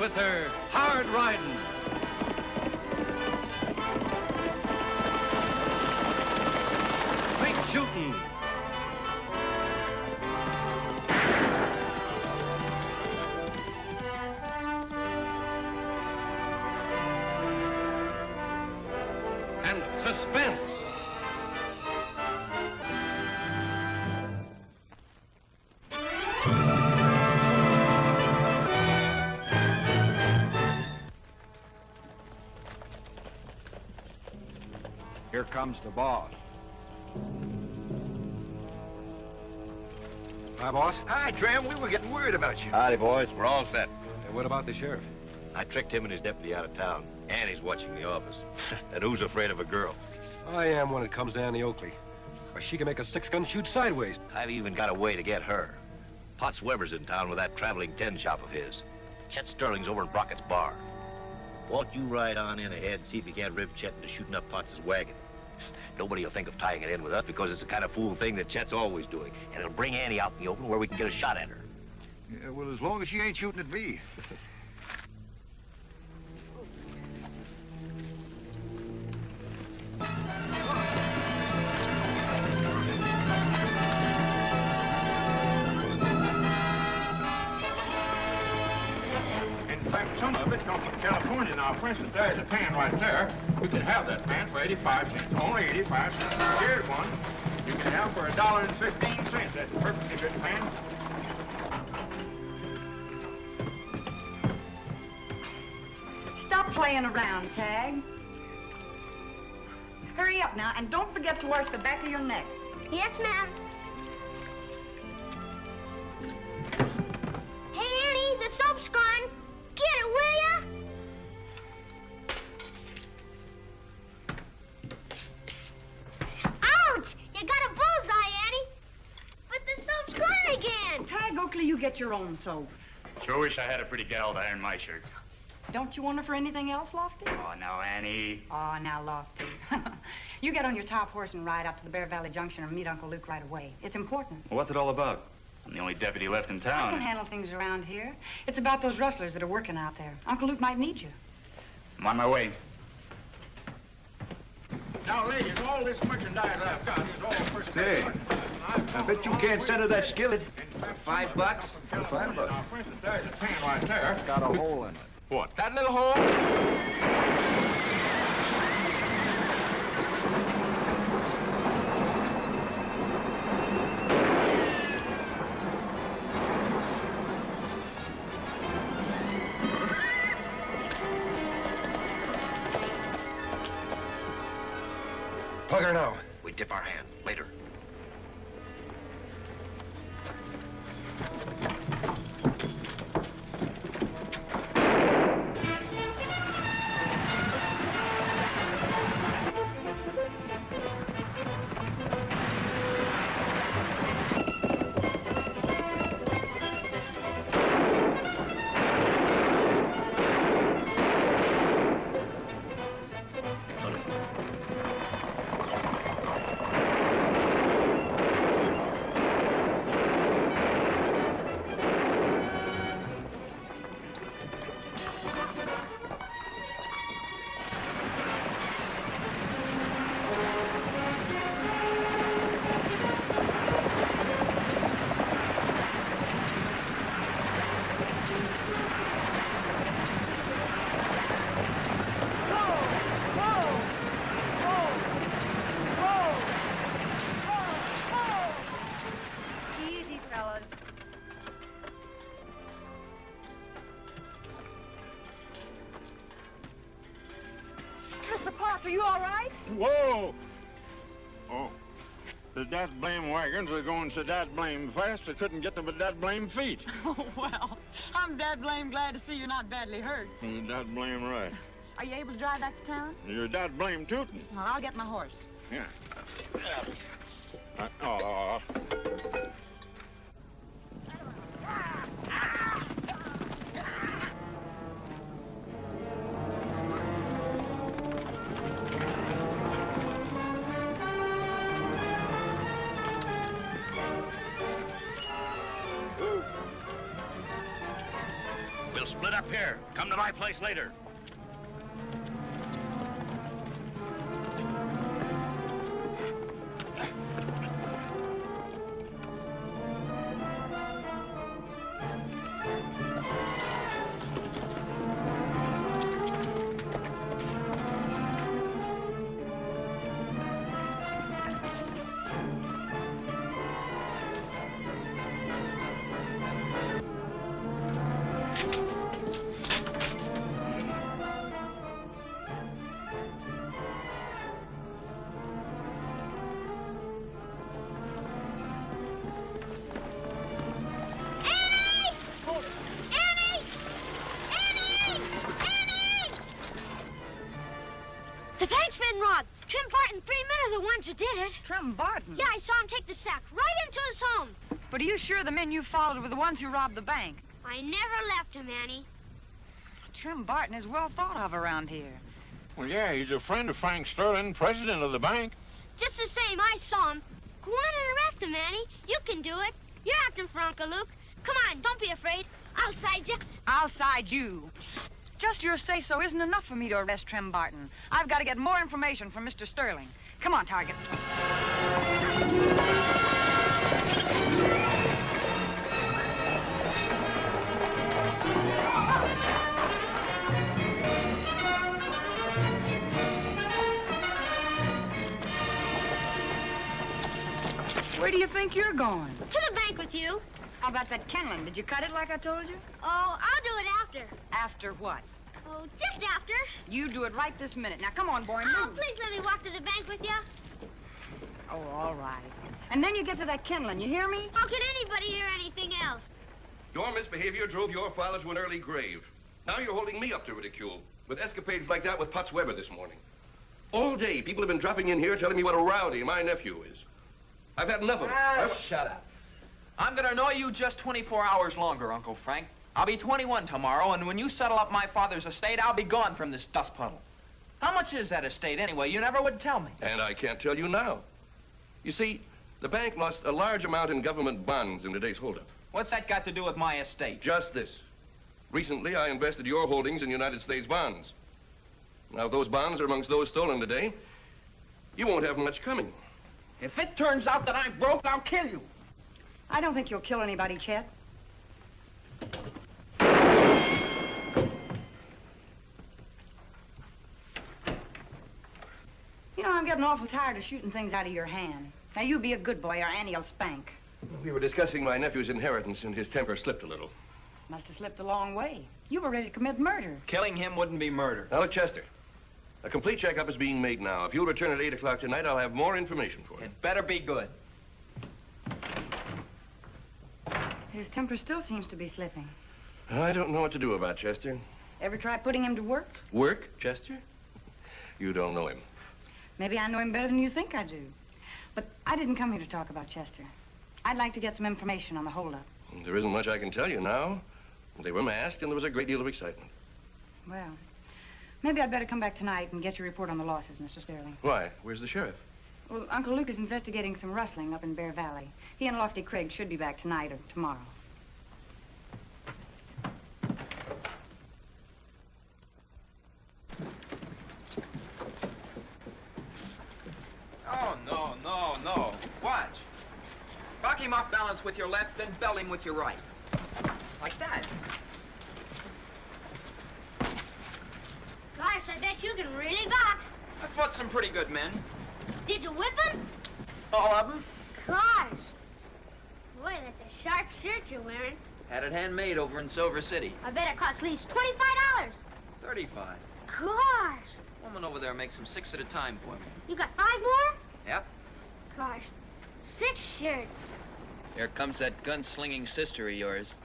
with her hard riding. Straight shooting. And suspense. Here comes the boss. Hi, boss. Hi, Tram. We were getting worried about you. Howdy, boys. We're all set. And what about the sheriff? I tricked him and his deputy out of town. Annie's watching the office. And who's afraid of a girl? I am when it comes to Annie Oakley. Or she can make a six-gun shoot sideways. I've even got a way to get her. Potts Weber's in town with that traveling tin shop of his. Chet Sterling's over in Brockett's bar. Won't you ride on in ahead, see if you can't rib Chet into shooting up Potts' wagon? Nobody will think of tying it in with us because it's the kind of fool thing that Chet's always doing. And it'll bring Annie out in the open where we can get a shot at her. Yeah, well, as long as she ain't shooting at me. In fact, some of it comes from California. Now, for instance, there's a pan right there. We could have that pan for 85 cents. Only 85 cents. Here's one. You can have for $1.15. That's a perfectly good pan. Stop playing around, Tagg. Hurry up now, and don't forget to wash the back of your neck. Yes, ma'am. Hey, Annie, the soap's gone. Get it, will ya? Ouch! You got a bullseye, Annie. But the soap's gone again. Tagg, Oakley, you get your own soap. Sure wish I had a pretty gal to iron my shirts. Don't you want her for anything else, Lofty? Oh, now, Annie. Oh, now, Lofty. You get on your top horse and ride out to the Bear Valley Junction and meet Uncle Luke right away. It's important. Well, what's it all about? I'm the only deputy left in I town. can handle things around here. It's about those rustlers that are working out there. Uncle Luke might need you. I'm on my way. Now, ladies, all this merchandise I've got is all first. Say, I bet you can't send her that skillet. $5? For $5. Now, for instance, there's a pan right there. It's got a hole in it. What, that little hole? Plug her now. We dip our hand later. Are you all right? Whoa! Oh. The dat blame wagons are going so dat blame fast, I couldn't get them with dat blame feet. Oh, well, I'm dad blame glad to see you're not badly hurt. You're dat blame right. Are you able to drive back to town? You're dat blame tootin'. Well, I'll get my horse. Yeah. Oh. We'll split up here. Come to my place later. The bank's been robbed. Trim Barton and 3 men are the ones who did it. Trim Barton? Yeah, I saw him take the sack right into his home. But are you sure the men you followed were the ones who robbed the bank? I never left him, Annie. Trim Barton is well thought of around here. Well, yeah, he's a friend of Frank Sterling, president of the bank. Just the same, I saw him. Go on and arrest him, Annie. You can do it. You're acting for Uncle Luke. Come on, don't be afraid. I'll side you. I'll side you. Just your say-so isn't enough for me to arrest Trim Barton. I've got to get more information from Mr. Sterling. Come on, Target. Where do you think you're going? To the bank with you. How about that Kenlin? Did you cut it like I told you? Oh, I'll do it after. After what? Oh, just after. You do it right this minute. Now, come on, boy, Oh, move. please let me walk to the bank with you. Oh, all right. And then you get to that Kenlin, you hear me? How can anybody hear anything else? Your misbehavior drove your father to an early grave. Now you're holding me up to ridicule with escapades like that with Potts Weber this morning. All day, people have been dropping in here telling me what a rowdy my nephew is. I've had enough of it. Shut up. I'm gonna annoy you just 24 hours longer, Uncle Frank. I'll be 21 tomorrow, and when you settle up my father's estate, I'll be gone from this dust puddle. How much is that estate anyway? You never would tell me. And I can't tell you now. You see, the bank lost a large amount in government bonds in today's holdup. What's that got to do with my estate? Just this. Recently, I invested your holdings in United States bonds. Now, if those bonds are amongst those stolen today, you won't have much coming. If it turns out that I'm broke, I'll kill you. I don't think you'll kill anybody, Chet. You know, I'm getting awful tired of shooting things out of your hand. Now, you be a good boy, or Annie'll spank. We were discussing my nephew's inheritance, and his temper slipped a little. Must have slipped a long way. You were ready to commit murder. Killing him wouldn't be murder. Now, Chester, a complete checkup is being made now. If you'll return at 8 o'clock tonight, I'll have more information for you. It better be good. His temper still seems to be slipping. I don't know what to do about Chester. Ever try putting him to work? Work, Chester? You don't know him. Maybe I know him better than you think I do. But I didn't come here to talk about Chester. I'd like to get some information on the holdup. There isn't much I can tell you now. They were masked, and there was a great deal of excitement. Well, maybe I'd better come back tonight and get your report on the losses, Mr. Sterling. Why? Where's the sheriff? Well, Uncle Luke is investigating some rustling up in Bear Valley. He and Lofty Craig should be back tonight or tomorrow. Oh, no, no, no. Watch. Buck him off balance with your left, then belt him with your right. Like that. Gosh, I bet you can really box. I fought some pretty good men. Did you whip him? All of them. Gosh. Boy, that's a sharp shirt you're wearing. Had it handmade over in Silver City. I bet it cost at least $25. 35. Gosh. Woman over there makes them 6 at a time for me. You got 5 more? Yep. Gosh, 6 shirts. Here comes that gun-slinging sister of yours.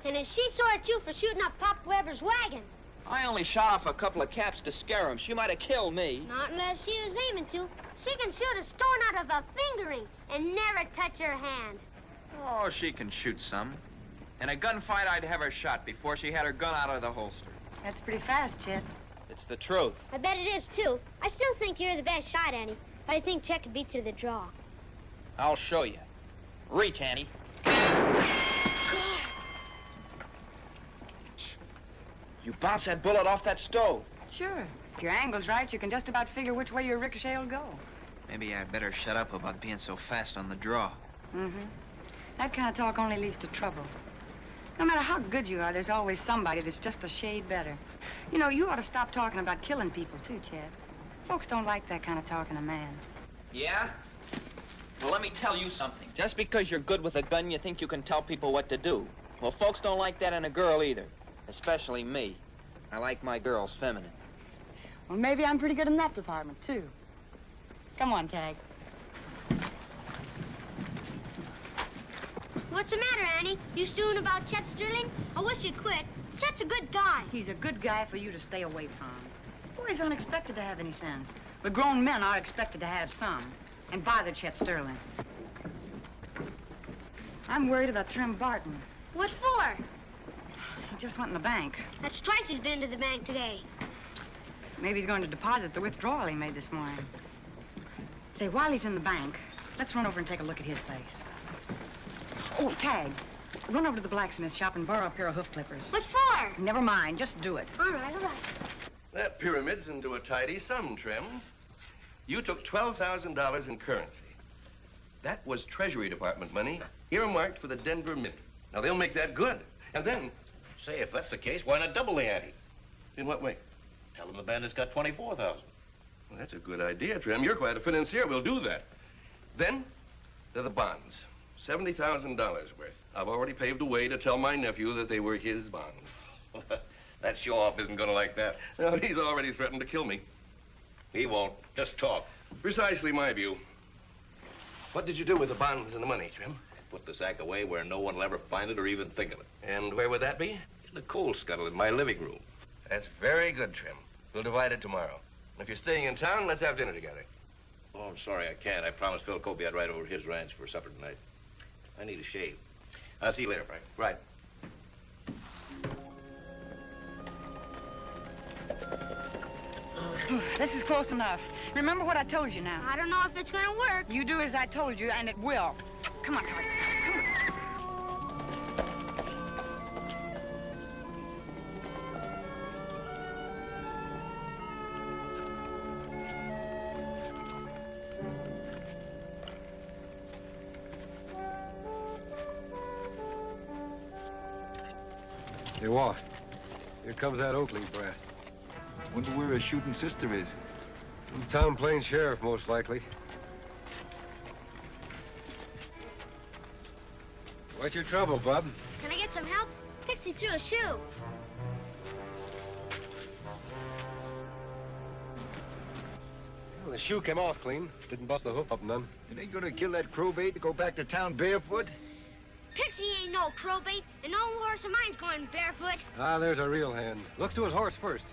And is she sore at you for shooting up Pop Weber's wagon? I only shot off a couple of caps to scare him. She might have killed me. Not unless she was aiming to. She can shoot a stone out of a fingering and never touch her hand. Oh, she can shoot some. In a gunfight, I'd have her shot before she had her gun out of the holster. That's pretty fast, Chet. It's the truth. I bet it is, too. I still think you're the best shot, Annie. But I think Chet could beat you to the draw. I'll show you. Reach, Annie. You bounce that bullet off that stove. Sure. If your angle's right, you can just about figure which way your ricochet will go. Maybe I better shut up about being so fast on the draw. Mm-hmm. That kind of talk only leads to trouble. No matter how good you are, there's always somebody that's just a shade better. You know, you ought to stop talking about killing people, too, Chad. Folks don't like that kind of talk in a man. Yeah? Well, let me tell you something. Just because you're good with a gun, you think you can tell people what to do. Well, folks don't like that in a girl either. Especially me. I like my girls feminine. Well, maybe I'm pretty good in that department, too. Come on, Tagg. What's the matter, Annie? You stewing about Chet Sterling? I wish you'd quit. Chet's a good guy. He's a good guy for you to stay away from. Boys aren't expected to have any sense, but grown men are expected to have some. And bother Chet Sterling. I'm worried about Trim Barton. What for? He just went in the bank. That's twice he's been to the bank today. Maybe he's going to deposit the withdrawal he made this morning. Say, while he's in the bank, let's run over and take a look at his place. Oh, Tagg, run over to the blacksmith shop and borrow a pair of hoof clippers. What for? Never mind, just do it. All right, all right. That pyramid's into a tidy sum, Trim. You took $12,000 in currency. That was Treasury Department money, earmarked for the Denver Mint. Now, they'll make that good. And then... Say, if that's the case, why not double the ante? In what way? Tell them the bandit's got 24,000. Well, that's a good idea, Trim. You're quite a financier. We'll do that. Then, there are the bonds. $70,000 worth. I've already paved a way to tell my nephew that they were his bonds. That show-off isn't gonna like that. Now, he's already threatened to kill me. He won't. Just talk. Precisely my view. What did you do with the bonds and the money, Trim? Put the sack away where no one will ever find it or even think of it. And where would that be? In the coal scuttle in my living room. That's very good, Trim. We'll divide it tomorrow. If you're staying in town, let's have dinner together. Oh, I'm sorry, I can't. I promised Phil Colby I'd ride over to his ranch for supper tonight. I need a shave. I'll see you later, Frank. Right. This is close enough. Remember what I told you now. I don't know if it's gonna work. You do as I told you, and it will. Come on, Tagg. Come on. Hey, Walt. Here comes that Oakley brat. Wonder where his shooting sister is. Town Plain Sheriff, most likely. What's your trouble, bub? Can I get some help? Pixie threw a shoe. Well, the shoe came off clean. Didn't bust the hoof up none. It ain't gonna kill that crowbait to go back to town barefoot? Pixie ain't no crowbait, and no horse of mine's going barefoot. Ah, there's a real hand. Looks to his horse first.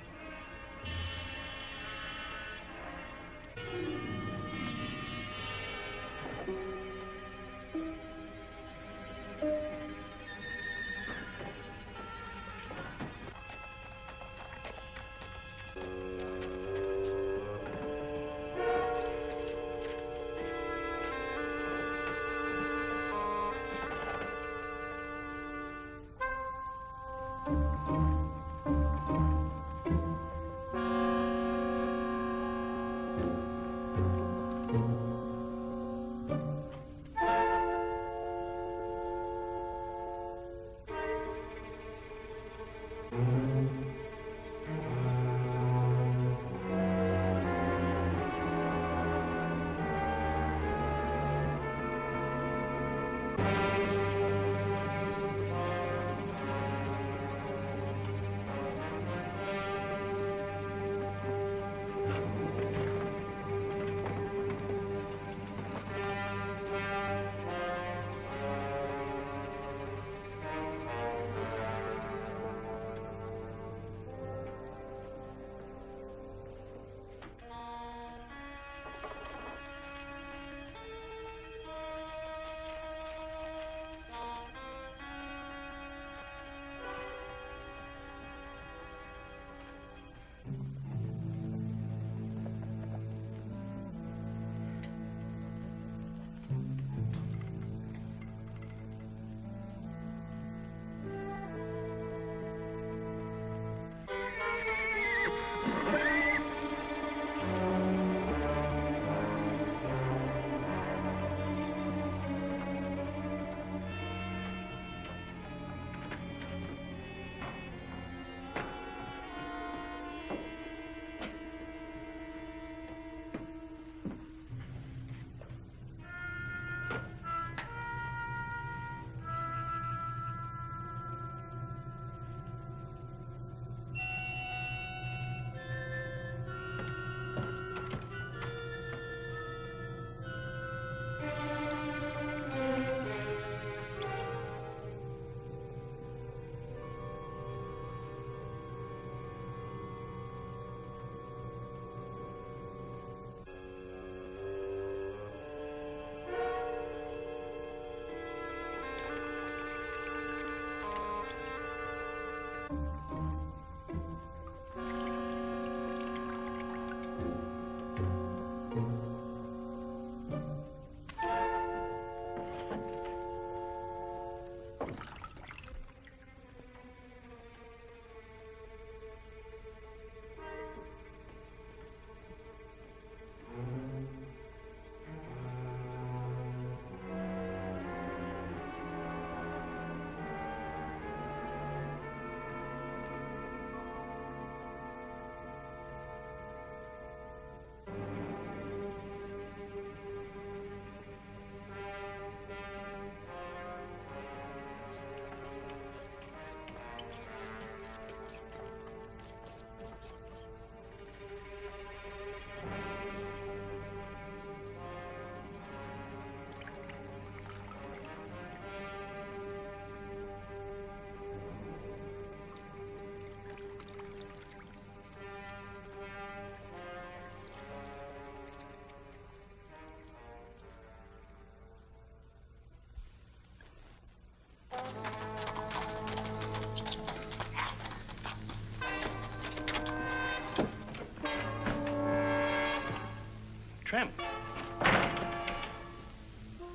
Trim.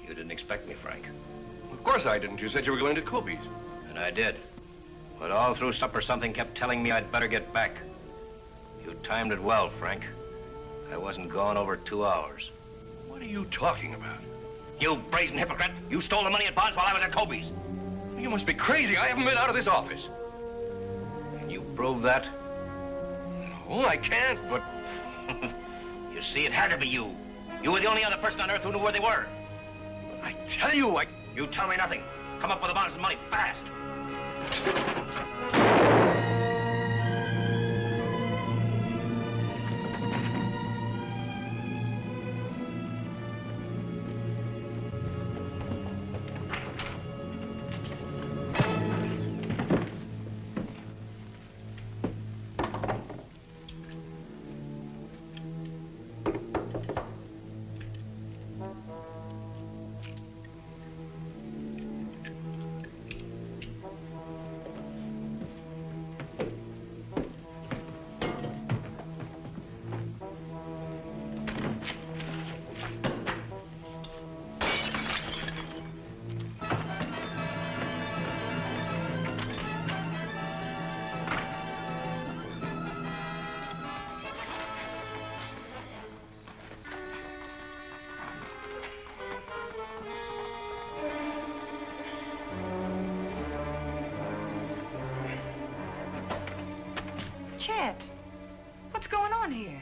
You didn't expect me, Frank. Of course I didn't. You said you were going to Kobe's. And I did. But all through supper, something kept telling me I'd better get back. You timed it well, Frank. I wasn't gone over 2 hours. What are you talking about? You brazen hypocrite! You stole the money at Bond's while I was at Kobe's. You must be crazy. I haven't been out of this office. Can you prove that? No, I can't, but... You see, it had to be you. You were the only other person on earth who knew where they were. I tell you, You tell me nothing. Come up with the bonds and money fast. Chet, what's going on here?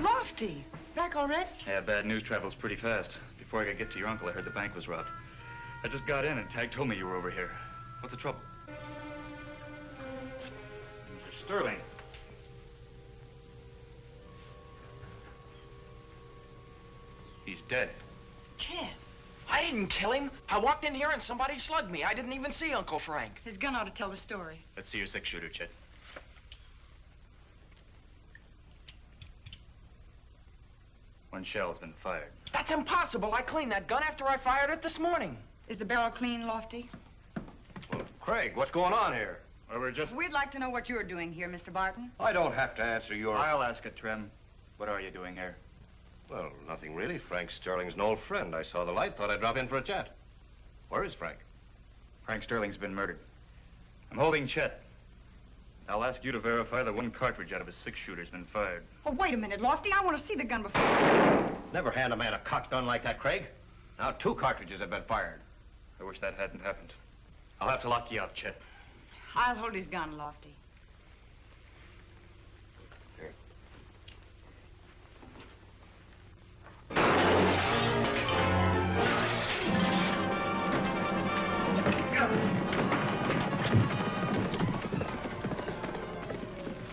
Lofty, back already? Yeah, bad news travels pretty fast. Before I could get to your uncle, I heard the bank was robbed. I just got in and Tagg told me you were over here. What's the trouble? Mr. Sterling. He's dead. Chet. I didn't kill him. I walked in here and somebody slugged me. I didn't even see Uncle Frank. His gun ought to tell the story. Let's see your six-shooter, Chet. One shell's been fired. That's impossible. I cleaned that gun after I fired it this morning. Is the barrel clean, Lofty? Well, Craig, what's going on here? Well, we're just... We'd like to know what you're doing here, Mr. Barton. I don't have to answer your... I'll ask it, Trem. What are you doing here? Well, nothing really. Frank Sterling's an old friend. I saw the light, thought I'd drop in for a chat. Where is Frank? Frank Sterling's been murdered. I'm holding Chet. I'll ask you to verify that one cartridge out of his six-shooter's been fired. Oh, wait a minute, Lofty. I want to see the gun before... Never hand a man a cocked gun like that, Craig. Now 2 cartridges have been fired. I wish that hadn't happened. I'll have to lock you up, Chet. I'll hold his gun, Lofty.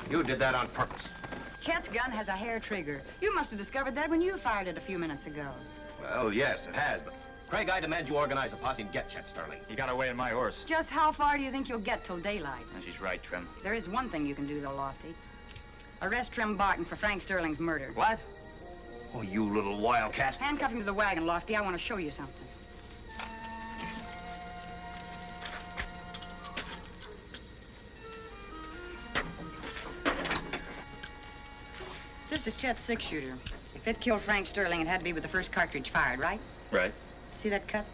You did that on purpose. Chet's gun has a hair trigger. You must have discovered that when you fired it a few minutes ago. Well, yes, it has, but... Craig, I demand you organize a posse and get Chet Sterling. He got away in my horse. Just how far do you think you'll get till daylight? And she's right, Trem. There is one thing you can do, though, Lofty. Arrest Trim Barton for Frank Sterling's murder. What? Oh, you little wildcat. Handcuff him to the wagon, Lofty. I want to show you something. This is Chet's six-shooter. If it killed Frank Sterling, it had to be with the first cartridge fired, right? Right. See that cut?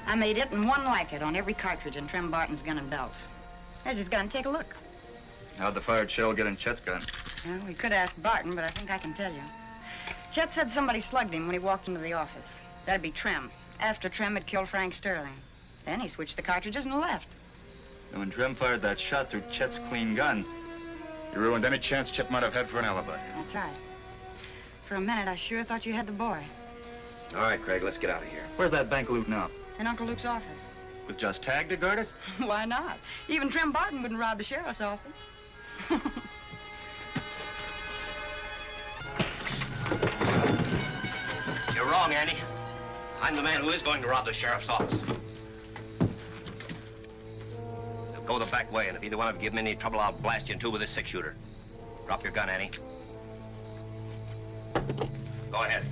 I made it and one like it on every cartridge in Trim Barton's gun and belt. There's his gun. Take a look. How'd the fired shell get in Chet's gun? Well, we could ask Barton, but I think I can tell you. Chet said somebody slugged him when he walked into the office. That'd be Trim. After Trim had killed Frank Sterling. Then he switched the cartridges and left. And when Trem fired that shot through Chet's clean gun, you ruined any chance Chet might have had for an alibi. That's right. For a minute, I sure thought you had the boy. All right, Craig, let's get out of here. Where's that bank loot now? In Uncle Luke's office. With just Tagg to guard it? Why not? Even Trim Barton wouldn't rob the sheriff's office. You're wrong, Annie. I'm the man who is going to rob the sheriff's office. Now go the back way, and if either one of you give me any trouble, I'll blast you in 2 with this six-shooter. Drop your gun, Annie. Go ahead.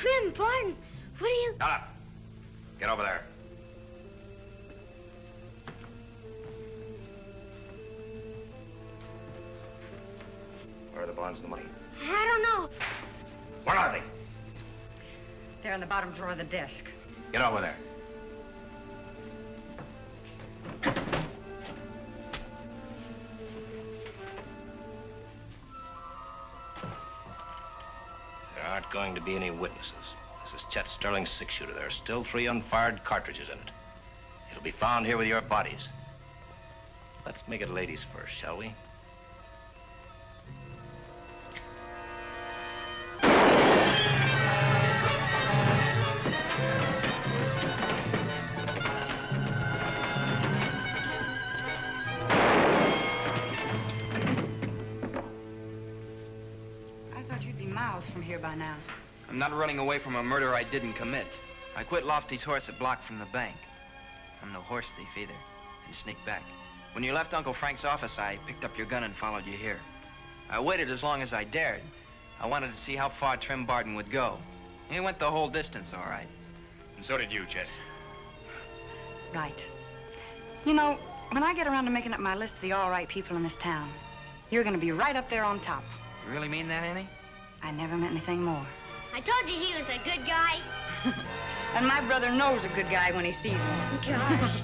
Trim, Barton, what are you... Shut up. Get over there. Where are the bonds and the money? I don't know. Where are they? They're in the bottom drawer of the desk. Get over there. There aren't going to be any witnesses. This is Chet Sterling's six-shooter. There are still 3 unfired cartridges in it. It'll be found here with your bodies. Let's make it ladies first, shall we? From here by now. I'm not running away from a murder I didn't commit. I quit Lofty's horse a block from the bank. I'm no horse thief either, and sneaked back. When you left Uncle Frank's office, I picked up your gun and followed you here. I waited as long as I dared. I wanted to see how far Trim Barton would go. He went the whole distance, all right. And so did you, Chet. Right. You know, when I get around to making up my list of the all right people in this town, you're gonna be right up there on top. You really mean that, Annie? I never meant anything more. I told you he was a good guy. And my brother knows a good guy when he sees one. Gosh.